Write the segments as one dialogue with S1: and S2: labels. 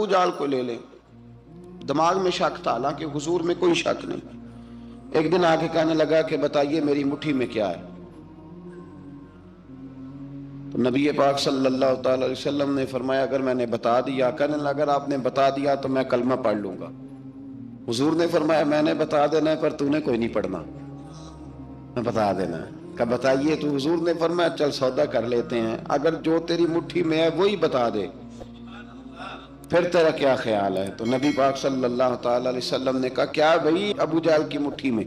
S1: ابو جہل کو لے لیں. دماغ میں شک تھا، حالانکہ حضور میں کوئی شک نہیں. ایک دن آ کے کہنے لگا کہ بتائیے میری مٹھی میں کیا ہے. تو نبی پاک صلی اللہ تعالی علیہ وسلم نے فرمایا اگر میں نے بتا دیا، کہنے لگا اگر آپ نے بتا دیا تو میں کلمہ پڑھ لوں گا. حضور نے فرمایا میں نے بتا دینا ہے پر تو نے کوئی نہیں پڑھنا، میں بتا دینا ہے. کہ بتائیے. تو حضور نے فرمایا چل سودا کر لیتے ہیں، اگر جو تیری مٹھی میں ہے وہی بتا دے پھر تیرا کیا خیال ہے. تو نبی پاک صلی اللہ تعالی علیہ وسلم نے کہا کیا بھائی ابو جہل کی مٹھی میں؟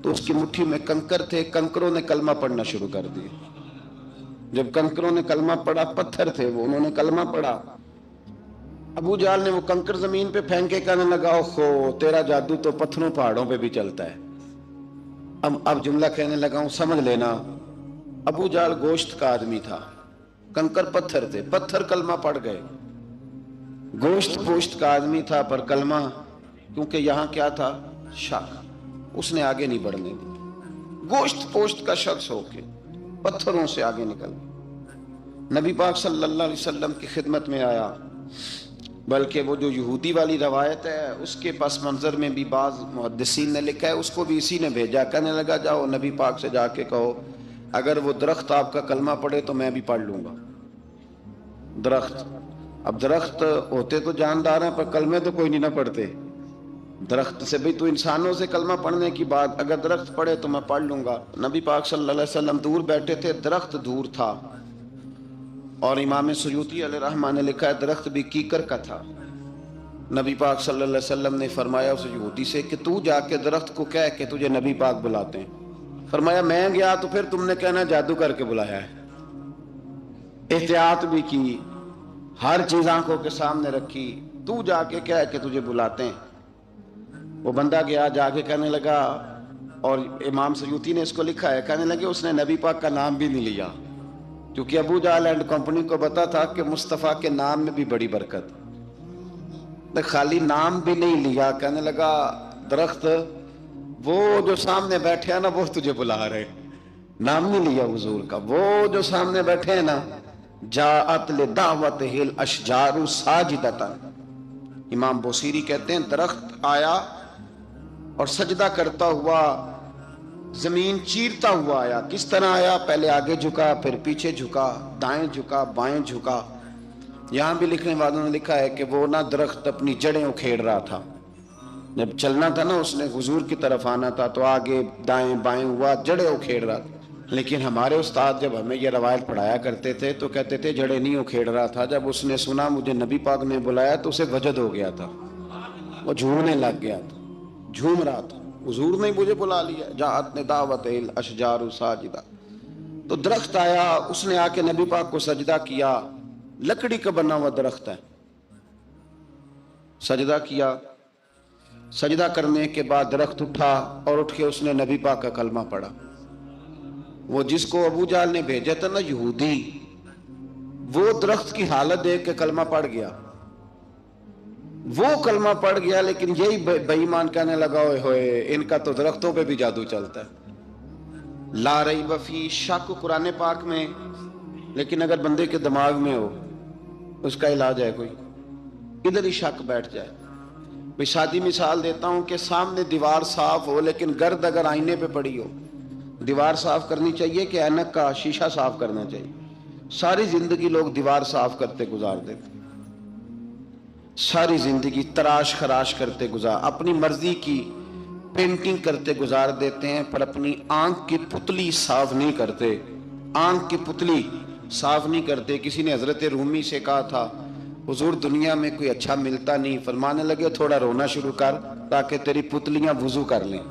S1: تو اس کی مٹھی میں کنکر تھے، کنکروں نے کلمہ پڑھنا شروع کر دیا. جب کنکروں نے کلمہ پڑھا، پتھر تھے وہ، انہوں نے کلمہ پڑھا. ابو جہل نے وہ کنکر زمین پہ پھینکے، کہنے لگا اوہو تیرا جادو تو پتھروں پہاڑوں پہ بھی چلتا ہے. اب جملہ کہنے لگا ہوں سمجھ لینا. ابو جہل گوشت کا آدمی تھا، کنکر پتھر تھے، پتھر کلمہ پڑھ گئے. گوشت پوشت کا آدمی تھا پر کلمہ، کیونکہ یہاں کیا تھا؟ شک. اس نے آگے نہیں بڑھنے دی. گوشت پوشت کا شخص ہو کے پتھروں سے آگے نکل نبی پاک صلی اللہ علیہ وسلم کی خدمت میں آیا. بلکہ وہ جو یہودی والی روایت ہے اس کے پس منظر میں بھی بعض محدثین نے لکھا ہے اس کو بھی اسی نے بھیجا. کہنے لگا جاؤ نبی پاک سے جا کے کہو اگر وہ درخت آپ کا کلمہ پڑھے تو میں بھی پڑھ لوں گا. درخت، اب درخت ہوتے تو جاندار ہیں پر کلمے تو کوئی نہیں نہ پڑھتے. درخت سے بھی تو انسانوں سے کلمہ پڑھنے کی بات، اگر درخت پڑھے تو میں پڑھ لوں گا. نبی پاک صلی اللہ علیہ وسلم دور بیٹھے تھے، درخت دور تھا. اور امام سیوطی علیہ رحمہ نے لکھا ہے درخت بھی کیکر کا تھا. نبی پاک صلی اللہ علیہ وسلم نے فرمایا اس یہودی سے کہ تو جا کے درخت کو کہہ کہ تجھے نبی پاک بلاتے ہیں. فرمایا میں گیا تو پھر تم نے کہنا جادو کر کے بلایا ہے. احتیاط بھی کی، ہر چیز آنکھوں کے سامنے رکھی. تو جا کے کہہ کہ تجھے بلاتے ہیں. وہ بندہ گیا، جا کے کہنے لگا، اور امام سیوطی نے اس کو لکھا ہے، کہنے لگے اس نے نبی پاک کا نام بھی نہیں لیا، کیونکہ ابو جہل اینڈ کمپنی کو پتا تھا کہ مصطفیٰ کے نام میں بھی بڑی برکت. خالی نام بھی نہیں لیا. کہنے لگا درخت وہ جو سامنے بیٹھے ہیں نا وہ تجھے بلا رہے. نام نہیں لیا حضور کا. وہ جو سامنے بیٹھے ہیں نا جاءت لدعوتہ الاشجار ساجدۃ. امام بوصیری کہتے ہیں درخت آیا اور سجدہ کرتا ہوا، زمین چیرتا ہوا آیا. کس طرح آیا؟ پہلے آگے جھکا، پھر پیچھے جھکا، دائیں جھکا، بائیں جھکا. یہاں بھی لکھنے والوں نے لکھا ہے کہ وہ نہ درخت اپنی جڑیں اکھیڑ رہا تھا. جب چلنا تھا نا اس نے حضور کی طرف آنا تھا تو آگے دائیں بائیں ہوا، جڑیں اکھیڑ رہا تھا. لیکن ہمارے استاد جب ہمیں یہ روایت پڑھایا کرتے تھے تو کہتے تھے جڑیں نہیں اکھیڑ رہا تھا. جب اس نے سنا مجھے نبی پاک نے بلایا تو اسے وجد ہو گیا تھا، وہ جھومنے لگ گیا تھا، جھوم رہا تھا. حضور نے مجھے بلا لیا. جاءت لدعوتہ الاشجار ساجدہ. تو درخت آیا، اس نے آ کے نبی پاک کو سجدہ کیا. لکڑی کا بنا ہوا درخت ہے. سجدہ کیا. سجدہ کرنے کے بعد درخت اٹھا اور اٹھ کے اس نے نبی پاک کا کلمہ پڑھا. وہ جس کو ابو جہل نے بھیجا تھا نا یہودی، وہ درخت کی حالت دیکھ کے کلمہ پڑھ گیا. وہ کلمہ پڑھ گیا، لیکن یہی بے ایمان کہنے لگا ہوئے ہوئے ان کا تو درختوں پہ بھی جادو چلتا ہے. لا ریب فی، شک قرآن پاک میں، لیکن اگر بندے کے دماغ میں ہو اس کا علاج ہے کوئی، ادھر ہی شک بیٹھ جائے. میں سادی مثال دیتا ہوں کہ سامنے دیوار صاف ہو لیکن گرد اگر آئینے پہ پڑی ہو. دیوار صاف کرنی چاہیے کہ اینک کا شیشہ صاف کرنا چاہیے؟ ساری زندگی لوگ دیوار صاف کرتے گزار دیتے، ساری زندگی تراش خراش کرتے گزار، اپنی مرضی کی پینٹنگ کرتے گزار دیتے ہیں، پر اپنی آنکھ کی پتلی صاف نہیں کرتے. آنکھ کی پتلی صاف نہیں کرتے. کسی نے حضرت رومی سے کہا تھا حضور دنیا میں کوئی اچھا ملتا نہیں. فرمانے لگے تھوڑا رونا شروع کر تاکہ تیری پتلیاں وضو کر لیں.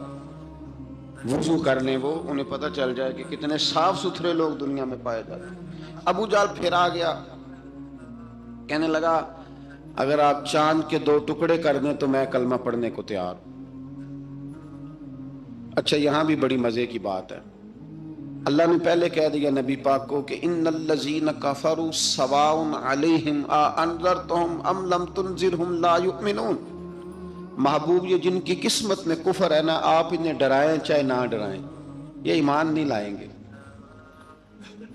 S1: وضو کر لیں، وہ انہیں پتہ چل جائے کہ کتنے صاف ستھرے لوگ دنیا میں پائے جاتے ہیں. ابو جہل پھر آ گیا، کہنے لگا اگر آپ چاند کے 2 ٹکڑے کر دیں تو میں کلمہ پڑھنے کو تیار ہوں. اچھا یہاں بھی بڑی مزے کی بات ہے. اللہ نے پہلے کہہ دیا نبی پاک کو کہ ان الذین کفروا سواء علیہم انذرتہم ام لم تنذرہم لا یؤمنون. محبوب یہ جن کی قسمت میں کفر ہے نا، آپ انہیں ڈرائیں چاہے نہ ڈرائیں، یہ ایمان نہیں لائیں گے.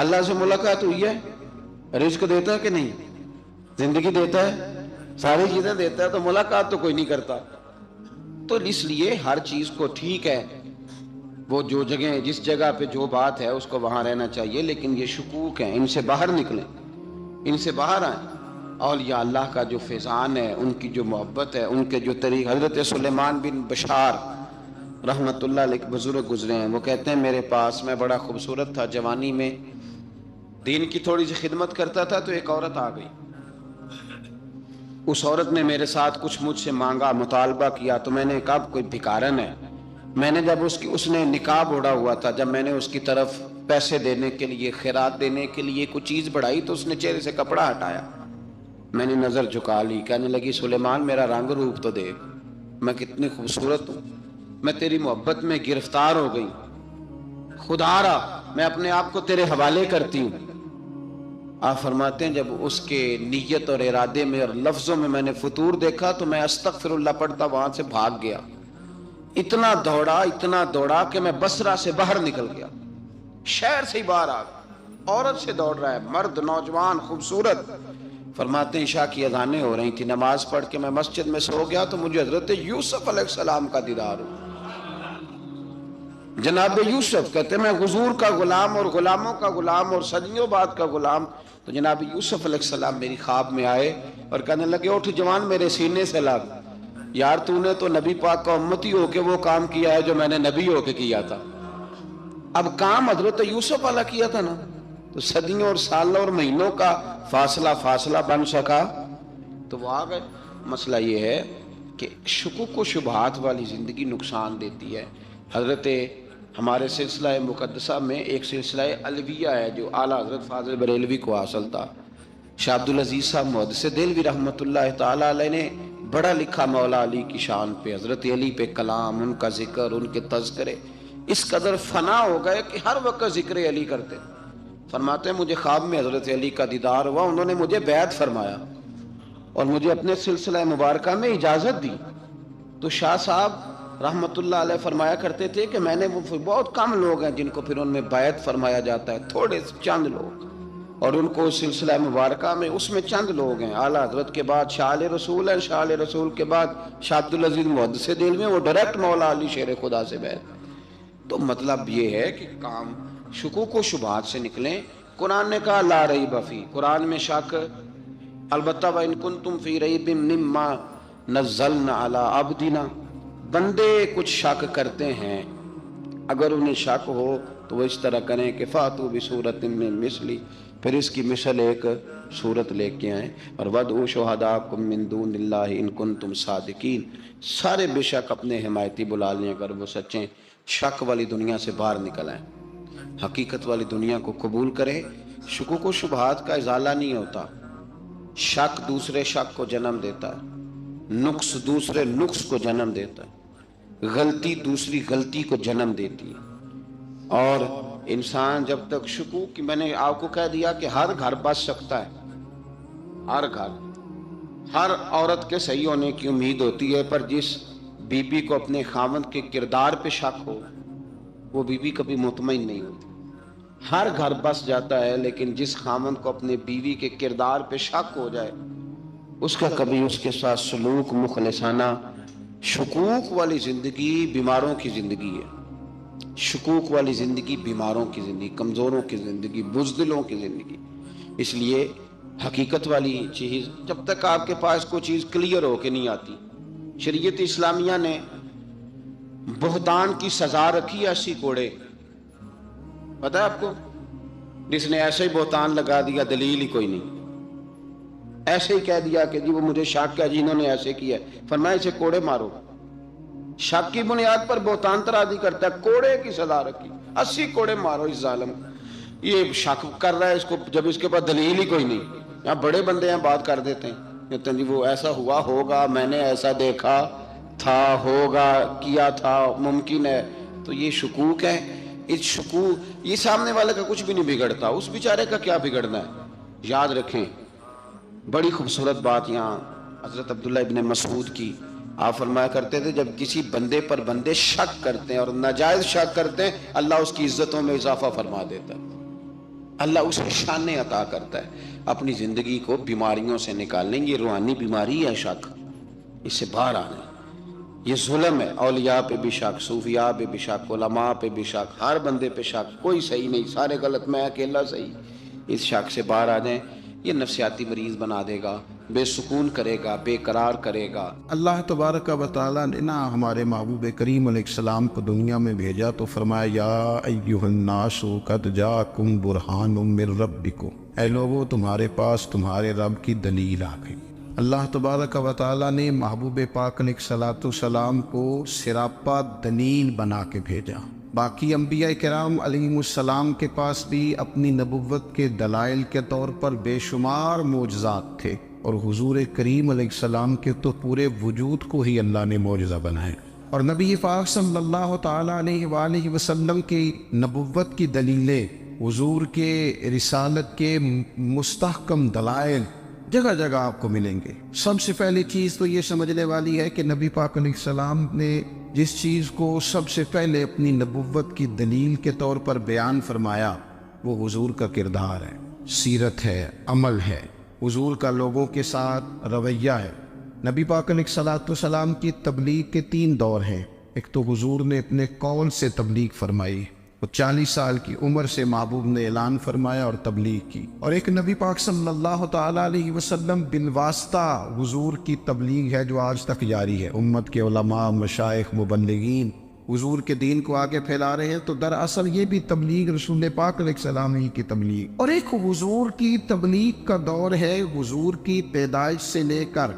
S1: اللہ سے ملاقات ہوئی ہے؟ رزق دیتا ہے کہ نہیں؟ زندگی دیتا ہے، ساری چیزیں دیتا ہے، تو ملاقات تو کوئی نہیں کرتا۔ تو اس لیے ہر چیز کو ٹھیک ہے، وہ جو جگہ جس جگہ پہ جو بات ہے اس کو وہاں رہنا چاہیے، لیکن یہ شکوک ہیں، ان سے باہر نکلیں، ان سے باہر آئیں۔ اولیاء اللہ کا جو فیضان ہے، ان کی جو محبت ہے، ان کے جو طریق، حضرت سلیمان بن بشار رحمت اللہ علیہ بزرگ گزرے ہیں، وہ کہتے ہیں میرے پاس، میں بڑا خوبصورت تھا جوانی میں، دین کی تھوڑی سی خدمت کرتا تھا، تو ایک عورت آ گئی، اس عورت نے میرے ساتھ کچھ مجھ سے مانگا، مطالبہ کیا، تو میں نے کہا کوئی بھکارن ہے۔ میں نے جب اس نے نقاب اوڑھا ہوا تھا، جب میں نے اس کی طرف پیسے دینے کے لیے، خیرات دینے کے لیے کوئی چیز بڑھائی، تو اس نے چہرے سے کپڑا ہٹایا، میں نے نظر جھکا لی، کہنے لگی سلیمان میرا رنگ روپ تو دیکھ، میں کتنی خوبصورت ہوں، میں تیری محبت میں گرفتار ہو گئی، خدا را میں اپنے آپ کو تیرے حوالے کرتی ہوں۔ آپ فرماتے ہیں جب اس کے نیت اور ارادے میں اور لفظوں میں میں نے فطور دیکھا، تو میں استغفر اللہ پڑھتا وہاں سے بھاگ گیا، اتنا دوڑا کہ میں بصرہ سے باہر نکل گیا، شہر سے ہی باہر آ گیا، عورت سے دوڑ رہا ہے، مرد نوجوان خوبصورت۔ فرماتے ہیں عشاء کی اذانیں ہو رہی تھی، نماز پڑھ کے میں مسجد میں سو گیا، تو مجھے حضرت یوسف علیہ السلام کا دیدار ہوا۔ جناب یوسف کہتے ہیں میں حضور کا غلام اور غلاموں کا غلام اور صدیوں بعد کا غلام، تو جناب یوسف علیہ السلام میری خواب میں آئے اور کہنے لگے اٹھ جوان میرے سینے سے لگ، یار تو نے تو نبی پاک کا امتی ہو کے وہ کام کیا ہے جو میں نے نبی ہو کے کیا تھا۔ اب کام حضرت یوسف والا کیا تھا نا، تو صدیوں اور سالوں اور مہینوں کا فاصلہ بن سکا، تو وہ آ گئے۔ مسئلہ یہ ہے کہ شکوک و شبہات والی زندگی نقصان دیتی ہے۔ حضرت ہمارے سلسلہ مقدسہ میں ایک سلسلہ علویہ ہے جو اعلیٰ حضرت فاضل بریلوی کو حاصل تھا، شاہ عبدالعزیز صاحب محدث دہلوی رحمۃ اللہ تعالیٰ علیہ نے بڑا لکھا مولا علی کی شان پہ، حضرت علی پہ کلام، ان کا ذکر، ان کے تذکرے اس قدر فنا ہو گئے کہ ہر وقت ذکر علی کرتے۔ فرماتے ہیں مجھے خواب میں حضرت علی کا دیدار ہوا، انہوں نے مجھے بیعت فرمایا اور مجھے اپنے سلسلہ مبارکہ میں اجازت دی۔ تو شاہ صاحب رحمت اللہ علیہ فرمایا کرتے تھے کہ میں نے وہ بہت کم لوگ ہیں جن کو پھر ان میں بیعت فرمایا جاتا ہے، تھوڑے چند لوگ، اور ان کو سلسلہ مبارکہ میں اس میں چند لوگ ہیں، اعلیٰ حضرت کے بعد شاہ رسول ہیں، شاہ رسول کے بعد شاہ عبدالعزیز محدث دہلوی ہیں، وہ ڈائریکٹ مولا علی شیر خدا سے بیعت۔ تو مطلب یہ ہے کہ کام شکوک و شبہات سے نکلیں۔ قرآن نے کہا لا ریب فیہ، قرآن میں شک البتہ وَإِن كُنتُمْ فِي رَيْبٍ مِّمَّا نَزَّلْنَا عَلَىٰ عَبْدِنَا، بندے کچھ شک کرتے ہیں، اگر انہیں شک ہو تو وہ اس طرح کریں کہ فَأْتُوا بِسُورَةٍ مِّن مِّثْلِهِ، پھر اس کی مثل ایک صورت لے کے آئیں، اور وَادْعُوا شُهَدَاءَكُم مِّن دُونِ اللَّهِ إِن كُنتُمْ صَادِقِينَ، سارے بے شک اپنے حمایتی بلا لیں اگر وہ سچیں۔ شک والی دنیا سے باہر نکل آئیں، حقیقت والی دنیا کو قبول کریں۔ شکوک و شبہات کا ازالہ نہیں ہوتا، شک دوسرے شک کو جنم دیتا ہے، نقص دوسرے نقص کو جنم دیتا ہے، غلطی دوسری غلطی کو جنم دیتی ہے، اور انسان جب تک شکوک کی، میں نے آپ کو کہہ دیا کہ ہر گھر بس سکتا ہے، ہر گھر، ہر عورت کے صحیح ہونے کی امید ہوتی ہے، پر جس بی بی کو اپنے خاوند کے کردار پہ شک ہو وہ بی بی کبھی مطمئن نہیں ہوتی۔ ہر گھر بس جاتا ہے، لیکن جس خاوند کو اپنے بیوی کے کردار پہ شک ہو جائے اس کا کبھی اس کے ساتھ سلوک مخلصانہ۔ شکوک والی زندگی بیماروں کی زندگی ہے، شکوک والی زندگی بیماروں کی زندگی، کمزوروں کی زندگی، بزدلوں کی زندگی۔ اس لیے حقیقت والی چیز جب تک آپ کے پاس کوئی چیز کلیئر ہو کے نہیں آتی، شریعت اسلامیہ نے بہتان کی سزا رکھی 80 کوڑے، پتہ ہے آپ کو؟ جس نے ایسے ہی بہتان لگا دیا، دلیل ہی کوئی نہیں، ایسے ہی کہہ دیا کہ جی وہ مجھے شک ہے جی انہوں نے ایسے کیا ہے، فرمایا اسے کوڑے مارو۔ شک کی بنیاد پر بہتان ترازی کرتا ہے، کوڑے کی سزا رکھی، 80 کوڑے مارو اس ظالم کو۔ یہ شک کر رہا ہے اس کو، جب اس کے پاس دلیل ہی کوئی نہیں۔ یہاں بڑے بندے ہیں بات کر دیتے ہیں، کہتے ہیں جی وہ ایسا ہوا ہوگا، میں نے ایسا دیکھا تھا، ہوگا، کیا تھا، ممکن ہے۔ تو یہ شکوک ہے۔ اس شکوک، یہ سامنے والے کا کچھ بھی نہیں بگڑتا، اس بیچارے کا کیا بگڑنا ہے؟ یاد رکھیں بڑی خوبصورت بات یہاں حضرت عبداللہ ابن مسعود کی، آپ فرمایا کرتے تھے جب کسی بندے پر بندے شک کرتے ہیں اور ناجائز شک کرتے ہیں، اللہ اس کی عزتوں میں اضافہ فرما دیتا ہے۔ اللہ اسے شانیں عطا کرتا ہے اپنی زندگی کو بیماریوں سے نکالنے. یہ روحانی بیماری ہے شک، اس سے باہر آنا. یہ ظلم ہے، اولیاء پہ بھی شک، صوفیاء پہ بھی شک، علماء پہ بھی شک، ہر بندے پہ شک، کوئی صحیح نہیں، سارے غلط، میں اکیلا صحیح. اس شک سے باہر آ جائیں. یہ نفسیاتی مریض بنا دے گا، بے سکون کرے گا، بے قرار کرے گا.
S2: اللہ تبارک و تعالیٰ نے ہمارے محبوب کریم علیہ السلام کو دنیا میں بھیجا تو فرمایا یا ایھا الناس قد جاءکم برہان من ربکم، اے لوگو تمہارے پاس تمہارے رب کی دلیل آ گئی. اللہ تبارک و تعالیٰ نے محبوب پاک علیہ السلام کو سراپا دلیل بنا کے بھیجا. باقی انبیاء کرام علیہم السلام کے پاس بھی اپنی نبوت کے دلائل کے طور پر بے شمار معجزات تھے، اور حضور کریم علیہ السلام کے تو پورے وجود کو ہی اللہ نے معجزہ بنایا. اور نبی پاک صلی اللہ تعالیٰ علیہ وآلہ وسلم کی نبوت کی دلیلیں، حضور کے رسالت کے مستحکم دلائل جگہ جگہ آپ کو ملیں گے. سب سے پہلی چیز تو یہ سمجھنے والی ہے کہ نبی پاک علیہ السلام نے جس چیز کو سب سے پہلے اپنی نبوت کی دلیل کے طور پر بیان فرمایا وہ حضور کا کردار ہے، سیرت ہے، عمل ہے، حضور کا لوگوں کے ساتھ رویہ ہے. نبی پاک علیہ السلام کی تبلیغ کے 3 دور ہیں. ایک تو حضور نے اپنے قول سے تبلیغ فرمائی، وہ 40 سال کی عمر سے محبوب نے اعلان فرمایا اور تبلیغ کی. اور ایک نبی پاک صلی اللہ تعالیٰ علیہ وسلم بالواسطہ حضور کی تبلیغ ہے جو آج تک جاری ہے. امت کے علماء، مشائخ، مبلغین حضور کے دین کو آگے پھیلا رہے ہیں، تو دراصل یہ بھی تبلیغ رسول پاک علیہ السلام ہی کی تبلیغ. اور ایک حضور کی تبلیغ کا دور ہے حضور کی پیدائش سے لے کر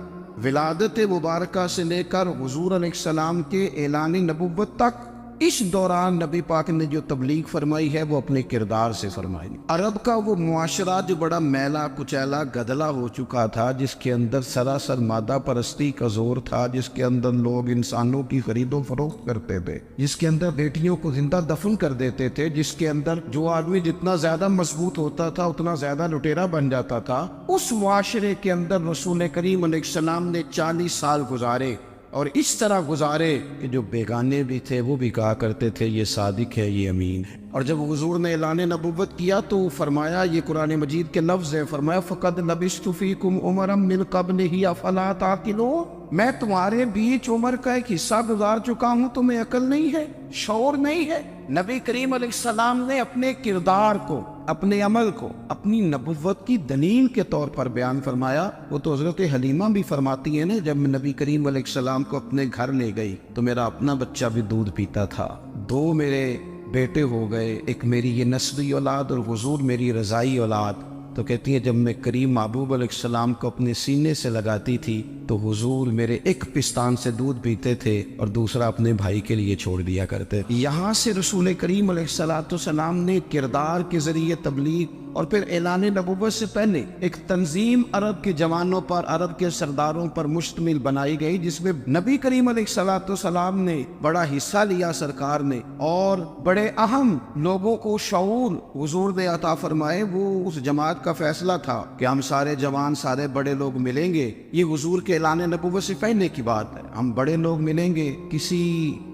S2: ولادت مبارکہ سے لے کر حضور علیہ السلام کے اعلان نبوت تک. اس دوران نبی پاک نے جو تبلیغ فرمائی ہے وہ اپنے کردار سے فرمائی. عرب کا وہ معاشرہ جو بڑا میلا کچیلا گدلا ہو چکا تھا، جس کے اندر سراسر مادہ پرستی کا زور تھا، جس کے اندر لوگ انسانوں کی خرید و فروخت کرتے تھے، جس کے اندر بیٹیوں کو زندہ دفن کر دیتے تھے، جس کے اندر جو آدمی جتنا زیادہ مضبوط ہوتا تھا اتنا زیادہ لٹیرا بن جاتا تھا، اس معاشرے کے اندر رسول کریم علیہ السلام نے 40 سال گزارے. اور اس طرح گزارے کہ جو بیگانے بھی تھے وہ بھی کہا کرتے تھے یہ صادق ہے، یہ امین ہے. اور جب حضور نے اعلان نبوت کیا تو فرمایا، یہ قرآن مجید کے لفظ ہیں، فرمایا فَقَدْ لَبِثْتُ فِيكُمْ عُمَرًا مِّن قَبْلِهِ أَفَلَا تَعْقِلُونَ، میں تمہارے بیچ عمر کا ایک حصہ گزار چکا ہوں، تمہیں عقل نہیں ہے، شعور نہیں ہے. نبی کریم علیہ السلام نے اپنے کردار کو، اپنے عمل کو اپنی نبوت کی دلیل کے طور پر بیان فرمایا. وہ تو حضرت حلیمہ بھی فرماتی ہیں نا، جب نبی کریم علیہ السلام کو اپنے گھر لے گئی تو میرا اپنا بچہ بھی دودھ پیتا تھا، 2 میرے بیٹے ہو گئے، ایک میری یہ نسبی اولاد اور حضور میری رضائی اولاد. تو کہتی ہیں جب میں کریم محبوب علیہ السلام کو اپنے سینے سے لگاتی تھی تو حضور میرے ایک پستان سے دودھ پیتے تھے اور دوسرا اپنے بھائی کے لیے چھوڑ دیا کرتے. یہاں سے رسول کریم علیہ السلام نے کردار کے ذریعے تبلیغ اور پھر اعلان نبوت سے پہلے ایک تنظیم عرب کے جوانوں پر، عرب کے سرداروں پر مشتمل بنائی گئی، جس میں نبی کریم علیہ السلام نے بڑا حصہ لیا سرکار نے، اور بڑے اہم لوگوں کو شعور حضور نے عطا فرمائے. وہ اس جماعت کا فیصلہ تھا کہ ہم سارے جوان، سارے بڑے لوگ ملیں گے. یہ حضور کے اعلان نبوت سے پہلے کی بات ہے. ہم بڑے لوگ ملیں گے، کسی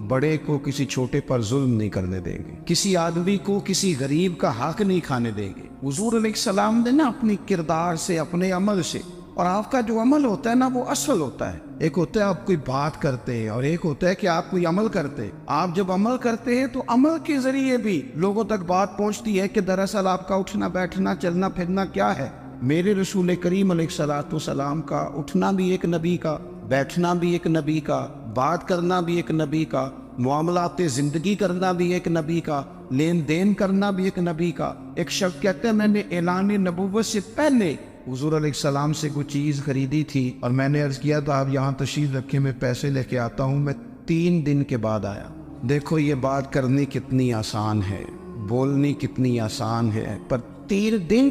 S2: بڑے کو کسی چھوٹے پر ظلم نہیں کرنے دیں گے، کسی آدمی کو کسی غریب کا حق نہیں کھانے دیں گے. حضور علیہ السلام نے اپنی کردار سے، اپنے عمل سے، اور آپ کا جو عمل ہوتا ہے وہ اصل ہوتا ہے. ایک ہوتا ہے آپ کوئی بات کرتے ہیں اور ایک ہوتا ہے کہ آپ کوئی عمل کرتے ہیں. آپ جب عمل کرتے ہیں تو عمل کے ذریعے بھی لوگوں تک بات پہنچتی ہے کہ دراصل آپ کا اٹھنا بیٹھنا چلنا پھرنا کیا ہے. میرے رسول کریم علیہ السلام کا اٹھنا بھی ایک نبی کا، بیٹھنا بھی ایک نبی کا، بات کرنا بھی ایک نبی کا، معاملات زندگی کرنا بھی ایک نبی کا، لین دین کرنا بھی ایک نبی کا. ایک شخص کہتے ہیں میں نے اعلان نبوت سے پہلے حضور علیہ السلام سے کوئی چیز خریدی تھی اور میں نے عرض کیا تھا آپ یہاں تشریف رکھے، میں پیسے لے کے آتا ہوں. میں 3 دن کے بعد آیا. دیکھو یہ بات کرنی کتنی آسان ہے، بولنی کتنی آسان ہے، پر 3 دن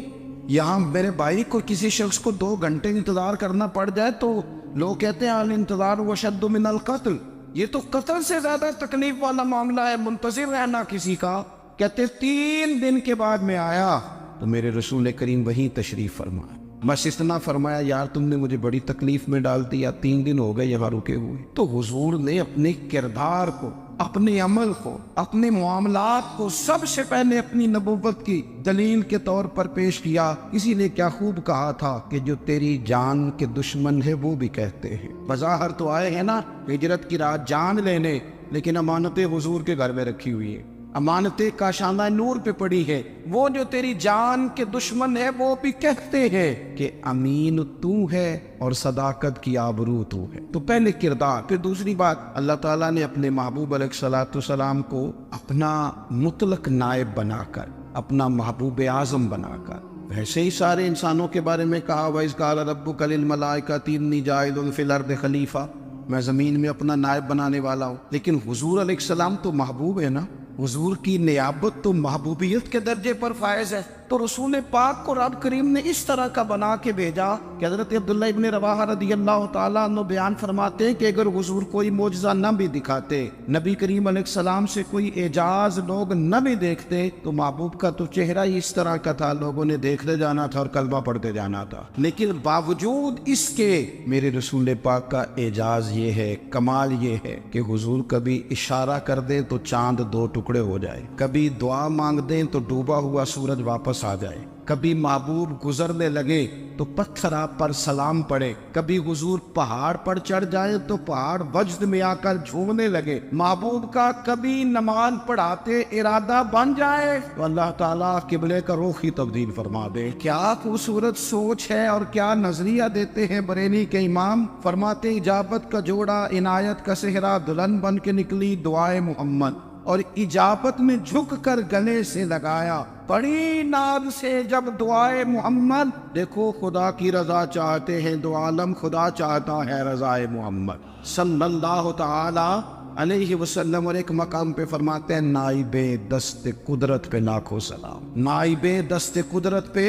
S2: یہاں میرے بھائی کو کسی شخص کو 2 گھنٹے انتظار کرنا پڑ جائے تو لوگ کہتے ہیں الانتظار وشد من القتل، یہ تو قتل سے زیادہ تکلیف والا معاملہ ہے منتظر رہنا کسی کا. کہتے 3 دن کے بعد میں آیا تو میرے رسول کریم وہیں تشریف فرمایا. بس اتنا فرمایا یار تم نے مجھے بڑی تکلیف میں ڈال دیا، 3 دن ہو گئے یہاں رکے ہوئے. تو حضور نے اپنے کردار کو، اپنے عمل کو، اپنے معاملات کو سب سے پہلے اپنی نبوت کی دلیل کے طور پر پیش کیا۔ اسی نے کیا خوب کہا تھا کہ جو تیری جان کے دشمن ہے وہ بھی کہتے ہیں، بظاہر تو آئے ہیں نا ہجرت کی رات جان لینے، لیکن امانتیں حضور کے گھر میں رکھی ہوئی ہیں، امانتیں کاشانہ نور پہ پڑی ہے۔ وہ جو تیری جان کے دشمن ہے وہ بھی کہتے ہیں کہ امین تو ہے اور صداقت کی آبرو تو ہے۔ تو پہلے کردار، پھر دوسری بات، اللہ تعالیٰ نے اپنے محبوب علیہ السلام کو اپنا مطلق نائب بنا کر، اپنا محبوب اعظم بنا کر، ویسے ہی سارے انسانوں کے بارے میں کہا وَإِذْ قَالَ رَبُّكَ لِلْمَلَائِكَةِ إِنِّي جَاعِلٌ فِي الْأَرْضِ خَلِيفَةً، میں زمین میں اپنا نائب بنانے والا ہوں۔ لیکن حضور علیہ السلام تو محبوب ہے نا، حضور کی نیابت تو محبوبیت کے درجے پر فائز ہے۔ تو رسول پاک کو رب کریم نے اس طرح کا بنا کے بھیجا کہ حضرت عبداللہ ابن رواحہ رضی اللہ تعالیٰ عنہ بیان فرماتے ہیں کہ اگر حضور کوئی معجزہ نہ بھی دکھاتے، نبی کریم علیہ السلام سے کوئی اعجاز لوگ نہ بھی دیکھتے، تو محبوب کا تو چہرہ ہی اس طرح کا تھا، لوگوں نے دیکھتے جانا تھا اور کلمہ پڑھتے جانا تھا۔ لیکن باوجود اس کے میرے رسول پاک کا اعجاز یہ ہے، کمال یہ ہے کہ حضور کبھی اشارہ کر دیں تو چاند دو ٹکڑے ہو جائے، کبھی دعا مانگ دیں تو ڈوبا ہوا سورج واپس آ جائے، کبھی محبوب گزرنے لگے تو پتھر آپ پر سلام پڑے، کبھی حضور پہاڑ پر چڑھ جائے تو پہاڑ وجد میں آ کر جھومنے لگے، محبوب کا کبھی نماز پڑھاتے ارادہ بن جائے تو اللہ تعالیٰ قبلے کا رخ ہی تبدیل فرما دے۔ کیا خوبصورت سوچ ہے اور کیا نظریہ دیتے ہیں بریلی کے امام، فرماتے اجابت کا جوڑا عنایت کا صحرا دلہن بن کے نکلی دعائے محمد، اور اجابت میں جھک کر گلے سے لگایا بڑی ناز سے جب دعائے محمد، دیکھو خدا کی رضا چاہتے ہیں دو عالم، خدا چاہتا ہے رضائے محمد صلی اللہ تعالی علیہ وسلم۔ اور ایک مقام پہ فرماتے ہیں نائب دست قدرت پہ لاکھوں سلام، نائب دست قدرت پہ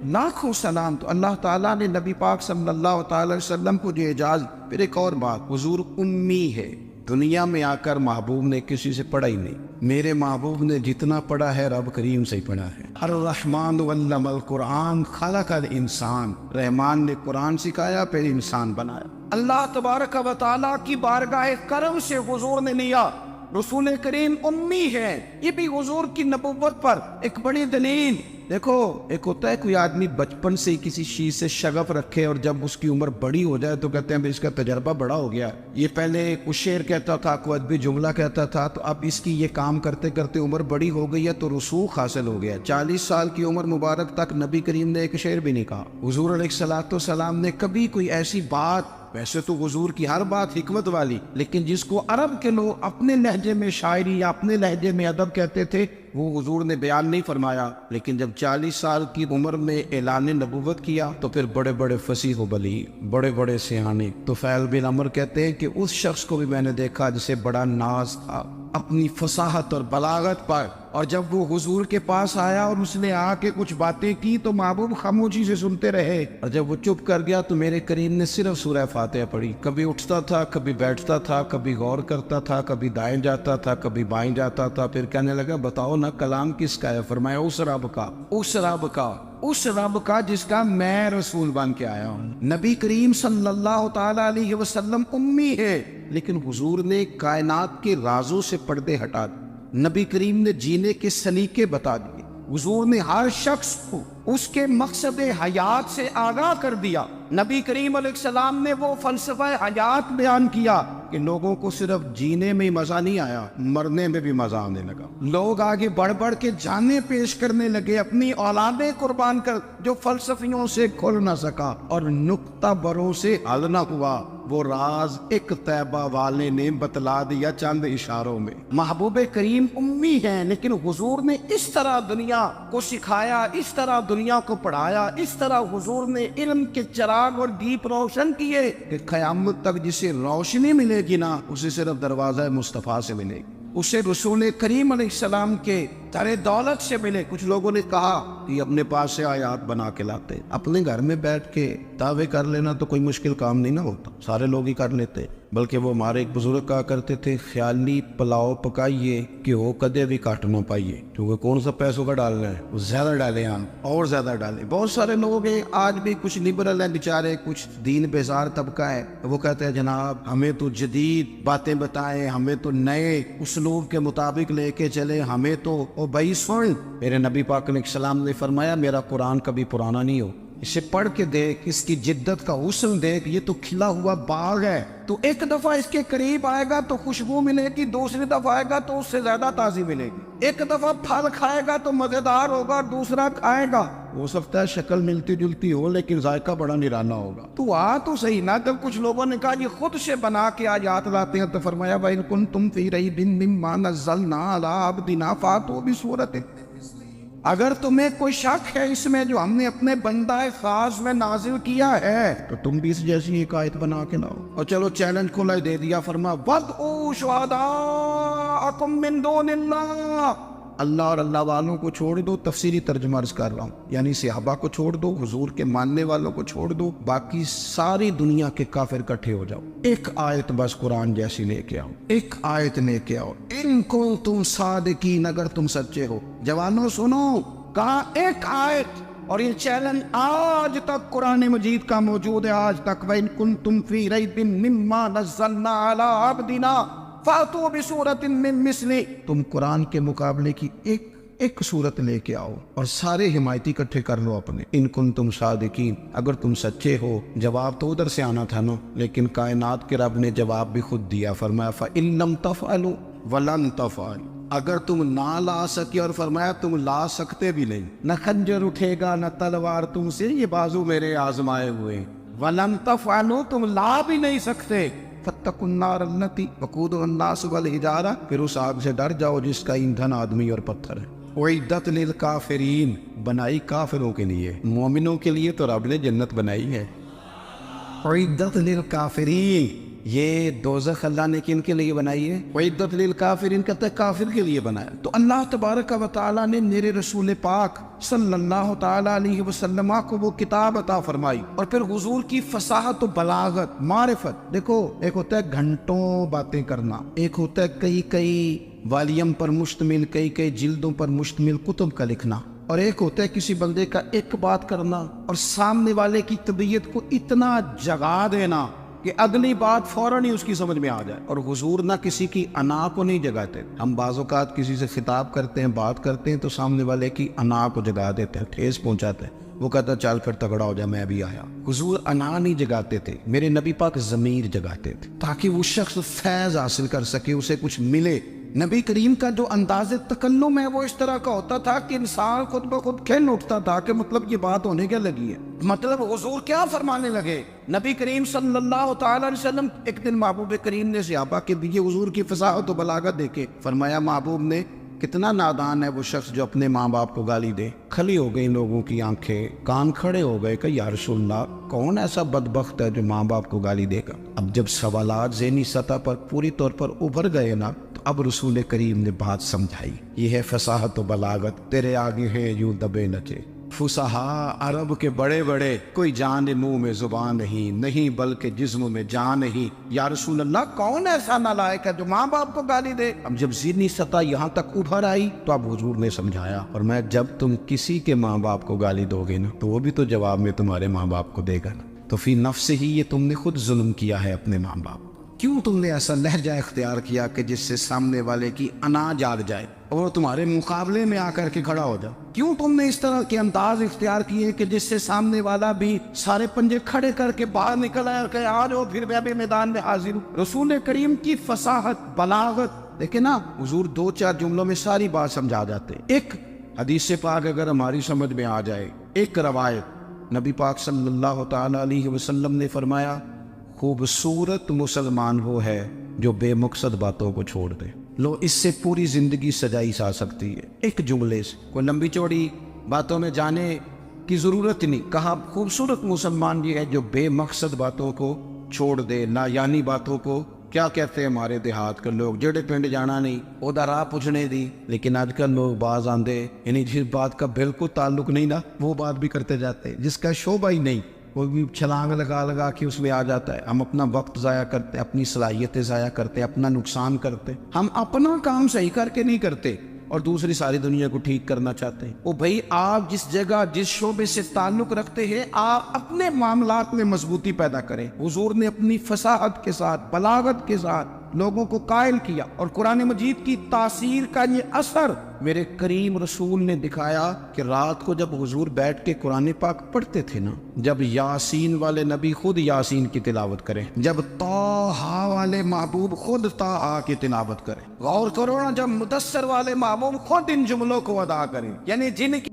S2: لاکھوں سلام۔ تو اللہ تعالیٰ نے نبی پاک صلی اللہ تعالی وسلم کو جو اعجاز۔ پھر ایک اور بات، حضور امی ہے، دنیا میں آ کر محبوب نے کسی سے پڑھا ہی نہیں، میرے محبوب نے جتنا پڑھا ہے رب کریم سے ہی پڑھا ہے۔ الرحمن علم القرآن خلق الانسان، رحمان نے قرآن سکھایا پھر انسان بنایا۔ اللہ تبارک و تعالیٰ کی بارگاہ کرم سے حضور نے لیا، رسول کریم امی ہے، یہ بھی حضور کی نبوت پر ایک بڑی دلیل۔ دیکھو ایک ہوتا ہے کوئی آدمی بچپن سے کسی چیز سے شغف رکھے اور جب اس کی عمر بڑی ہو جائے تو کہتے ہیں اس کا تجربہ بڑا ہو گیا، یہ پہلے کچھ شعر کہتا تھا، کوئی ادبی جملہ کہتا تھا، تو اب اس کی یہ کام کرتے کرتے عمر بڑی ہو گئی ہے تو رسوخ حاصل ہو گیا۔ 40 سال کی عمر مبارک تک نبی کریم نے ایک شعر بھی نہیں کہا، حضور علیہ السلام نے کبھی کوئی ایسی بات، ویسے تو حضور کی ہر بات حکمت والی، لیکن جس کو عرب کے لوگ اپنے لہجے میں شاعری یا اپنے لہجے میں ادب کہتے تھے وہ حضور نے بیان نہیں فرمایا۔ لیکن جب 40 سال کی عمر میں اعلان نبوت کیا تو پھر بڑے بڑے فصیح و بلیغ، بڑے بڑے سیانے، طفیل بن عمر کہتے ہیں کہ اس شخص کو بھی میں نے دیکھا جسے بڑا ناز تھا اپنی فصاحت اور بلاغت پر، اور جب وہ حضور کے پاس آیا اور اس نے آ کے کچھ باتیں کی تو محبوب خاموشی سے سنتے رہے، اور جب وہ چپ کر گیا تو میرے کریم نے صرف سورہ فاتحہ پڑھی، کبھی اٹھتا تھا، کبھی بیٹھتا تھا، کبھی غور کرتا تھا، کبھی دائیں جاتا تھا، کبھی بائیں جاتا تھا، پھر کہنے لگا بتاؤ نا کلام کس کا ہے؟ فرمایا اس رب کا، اس رب کا، اس رب کا جس کا میں رسول بن کے آیا ہوں۔ نبی کریم صلی اللہ تعالی علیہ وسلم امی ہے، لیکن حضور نے کائنات کے رازوں سے پردے ہٹا دیے، نبی کریم نے جینے کے سلیقے بتا دیے، حضور نے ہر شخص کو اس کے مقصد حیات سے آگاہ کر دیا۔ نبی کریم علیہ السلام نے وہ فلسفہ حیات بیان کیا کہ لوگوں کو صرف جینے میں مزہ نہیں آیا، مرنے میں بھی مزہ آنے لگا۔ لوگ آگے بڑھ بڑھ کے جانیں پیش کرنے لگے، اپنی اولادیں قربان کر، جو فلسفیوں سے کھل نہ سکا اور نکتہ بروں سے حل نہ ہوا، وہ راز ایک طیبہ والے نے بتلا دیا چند اشاروں میں۔ محبوب کریم امی ہیں، لیکن حضور نے اس طرح دنیا کو سکھایا، اس طرح دنیا کو پڑھایا، اس طرح حضور نے علم کے چراغ اور دیپ روشن کیے کہ قیامت تک جسے روشنی ملے گی نا، اسے صرف دروازہ مصطفیٰ سے ملے گی، اسے رسول کریم علیہ السلام کے سارے دولت سے ملے. کچھ لوگوں نے کہا کہ اپنے پاس سے آیات بنا کے لاتے. اپنے گھر میں بیٹھ کے دعوے کر لینا تو کوئی مشکل کام نہیں نا ہوتا, سارے لوگ ہی کر لیتے. بلکہ وہ ہمارے ایک بزرگ کہا کرتے تھے, خیالی پلاؤ پکائیے کہ وہ کدے بھی کاٹ نہ پائیے. کیونکہ کون سا پیسوں کا ڈالنا ہے, وہ زیادہ ڈالیں آپ اور زیادہ ڈالیں. بہت سارے لوگ ہیں آج بھی, کچھ لبرل ہیں بیچارے, کچھ دین بیزار طبقہ ہے, وہ کہتے ہیں جناب ہمیں تو جدید باتیں بتائیں, ہمیں تو نئے اسلوب کے مطابق لے کے چلے, ہمیں تو او بھائی سن, میرے نبی پاک علیہ السلام نے فرمایا میرا قرآن کبھی پرانا نہیں ہو, اسے پڑھ کے دیکھ, اس کی جدت کا حسن دیکھ, یہ تو کھلا ہوا باغ ہے. تو ایک دفعہ اس کے قریب آئے گا تو خوشبو ملے گی, دوسری دفعہ آئے گا تو اس سے زیادہ تازی ملے گی. ایک دفعہ پھل کھائے گا تو مزیدار ہوگا, دوسرا کھائے گا ہو سکتا ہے شکل ملتی جلتی ہو لیکن ذائقہ بڑا نرالا ہوگا. تو تو صحیح نا. جب کچھ لوگوں نے کہا یہ خود سے بنا کے آیات لاتے ہیں تو فرمایا وَإِن كُنتُمْ فِي رَيْبٍ مِّمَّا نَزَّلْنَا عَلَىٰ عَبْدِنَا فَأْتُوا بِسُورَةٍ, اگر تمہیں کوئی شک ہے اس میں جو ہم نے اپنے بندہ خاص میں نازل کیا ہے تو تم بھی اس جیسی ایک آیت بنا کے لاؤ. اور چلو چیلنج کھلا دے دیا, فرما وَادْعُوا شُهَدَاءَكُم مِّن دُونِ اللَّهِ, اللہ اور اللہ والوں کو چھوڑ دو. تفسیری ترجمہ عرض کر رہا ہوں, یعنی صحابہ کو چھوڑ دو, حضور کے ماننے والوں کو چھوڑ دو, باقی ساری دنیا کے کافر اکٹھے ہو جاؤ, ایک آیت بس قرآن جیسی لے کے آؤ, ایک آیت لے کے آؤ. ان کنتم صادقین, اگر تم سچے ہو. جوانوں سنو, کہا ایک آیت, اور یہ چیلنج آج تک قرآن مجید کا موجود ہے, آج تک. وَإِن كُنتُمْ فِي رَيْبٍ مِّمَّا نَزَّلْنَا عَلَىٰ عَبْدِنَا فَأْتُوا بِسُورَةٍ مِّن مِّثْلِهِ, تم قرآن کے مقابلے کی ایک صورت لے کے آؤ اور سارے حمایتی اکٹھے کر لو اپنے. ان کنتم صادقین, اگر تم سچے ہو. جواب تو ادھر سے آنا تھا نا, لیکن کائنات کے رب نے جواب بھی خود دیا, فرمایا فَإِن لَّمْ تَفْعَلُوا وَلَن تَفْعَلُوا, اگر تم نہ لا سکے, اور فرمایا تم لا سکتے بھی نہیں, نہ خنجر اٹھے گا نہ تلوار تم سے, یہ بازو میرے آزمائے ہوئے. وَلَن تَفْعَلُوا, تم لا بھی نہیں سکتے. فَاتَّقُوا النَّارَ الَّتِي وَقُودُهَا النَّاسُ وَالْحِجَارَةُ, پھر اس آگ سے ڈر جاؤ جس کا ایندھن آدمی اور پتھر ہے. اُعِدَّتْ لِلْكَافِرِينَ, بنائی کافروں کے لیے, مومنوں کے لیے تو رب نے جنت بنائی ہے. اُعِدَّتْ لِلْكَافِرِينَ, یہ دوزخ اللہ نے کن کے لیے بنائی ہے؟ اُعِدَّتْ لِلْكَافِرِينَ کہتے ہیں کافر کے لیے بنایا. تو اللہ تبارک و تعالیٰ نے میرے رسول پاک صلی اللہ تعالیٰ علیہ وسلم کو وہ کتاب عطا فرمائی, اور پھر حضور کی فصاحت و بلاغت, معرفت. دیکھو ایک ہوتا ہے گھنٹوں باتیں کرنا, ایک ہوتا ہے کئی والیم پر مشتمل, کئی جلدوں پر مشتمل کتب کا لکھنا, اور ایک ہوتا ہے کسی بندے کا ایک بات کرنا اور سامنے والے کی طبیعت کو اتنا جگا دینا کہ اگلی بات فوراً ہی اس کی سمجھ میں آ جائے. اور حضور نہ کسی کی انا کو نہیں جگاتے. ہم بعض اوقات کسی سے خطاب کرتے ہیں, بات کرتے ہیں تو سامنے والے کی انا کو جگا دیتے ہیں, ٹھیس پہنچاتے ہیں, وہ کہتا چل پھر تگڑا ہو جائے میں بھی آیا. حضور انا نہیں جگاتے تھے, میرے نبی پاک ضمیر جگاتے تھے تاکہ وہ شخص فیض حاصل کر سکے, اسے کچھ ملے. نبی کریم کا جو انداز تکلم ہے وہ اس طرح کا ہوتا تھا کہ انسان خود بخود کھل اٹھتا تھا کہ مطلب یہ بات ہونے کیا لگی ہے, مطلب حضور کیا فرمانے لگے. نبی کریم صلی اللہ تعالی علیہ وسلم, ایک دن محبوب کریم نے صحابہ کے دیے حضور کی فصاحت و بلاغت دیکھے, فرمایا محبوب نے کتنا نادان ہے وہ شخص جو اپنے ماں باپ کو گالی دے. کھلی ہو گئی لوگوں کی آنکھیں, کان کھڑے ہو گئے کہ یا رسول اللہ کون ایسا بدبخت ہے جو ماں باپ کو گالی دے گا. اب جب سوالات ذہنی سطح پر پوری طور پر ابھر گئے نا, اب رسول کریم نے بات سمجھائی. یہ ہے فصاحت و بلاغت, تیرے آگے ہے یوں دبے نچے. فصحا عرب کے بڑے بڑے, کوئی جان منہ میں زبان نہیں بلکہ جسم میں جان نہیں. یا رسول اللہ کون ایسا نالائق ہے جو ماں باپ کو گالی دے. اب جب ذہنی سطح یہاں تک ابھر آئی تو اب حضور نے سمجھایا, اور میں جب تم کسی کے ماں باپ کو گالی دو گے نا تو وہ بھی تو جواب میں تمہارے ماں باپ کو دے گا نا. تو فی نفس ہی یہ تم نے خود ظلم کیا ہے اپنے ماں باپ. کیوں تم نے ایسا لہجہ اختیار کیا کہ جس سے سامنے والے کی انا جاگ جائے اور تمہارے مقابلے میں آ کر کے کھڑا ہو جائے؟ کیوں تم نے اس طرح کے انداز اختیار کیے کہ جس سے سامنے والا بھی سارے پنجے کھڑے کر کے باہر نکل آئے کہ آ جاؤ پھر میں بھی میدان میں حاضر ہوں. رسول کریم کی فصاحت بلاغت دیکھیں نا, حضور 2-4 جملوں میں ساری بات سمجھا جاتے. ایک حدیث پاک اگر ہماری سمجھ میں آ جائے, ایک روایت, نبی پاک صلی اللہ تعالی علیہ وسلم نے فرمایا خوبصورت مسلمان وہ ہے جو بے مقصد باتوں کو چھوڑ دے. لو اس سے پوری زندگی سجائی جا سکتی ہے ایک جملے سے. کوئی لمبی چوڑی باتوں میں جانے کی ضرورت نہیں. کہا خوبصورت مسلمان یہ ہے جو بے مقصد باتوں کو چھوڑ دے, لا یعنی باتوں کو کیا کہتے ہیں ہمارے دیہات کے لوگ جڑے پنڈ جانا نہیں وہ راہ پوچھنے دی، لیکن آج کل لوگ باز آندے یعنی جس بات کا بالکل تعلق نہیں نا وہ بات بھی کرتے جاتے ہیں، جس کا شعبہ ہی نہیں وہ بھی چھلانگ لگا کے اس میں آ جاتا ہے۔ ہم اپنا وقت ضائع کرتے، اپنی صلاحیتیں ضائع کرتے، اپنا نقصان کرتے، ہم اپنا کام صحیح کر کے نہیں کرتے اور دوسری ساری دنیا کو ٹھیک کرنا چاہتے ہیں۔ وہ بھائی آپ جس جگہ جس شعبے سے تعلق رکھتے ہیں آپ اپنے معاملات میں مضبوطی پیدا کریں۔ حضور نے اپنی فصاحت کے ساتھ بلاغت کے ساتھ لوگوں کو قائل کیا، اور قرآن مجید کی تاثیر کا یہ اثر میرے کریم رسول نے دکھایا کہ رات کو جب حضور بیٹھ کے قرآن پاک پڑھتے تھے نا، جب یاسین والے نبی خود یاسین کی تلاوت کریں، جب طٰہٰ والے محبوب خود طٰہٰ کی تلاوت کریں، غور کرو نا جب مدثر والے محبوب خود ان جملوں کو ادا کریں، یعنی جن کی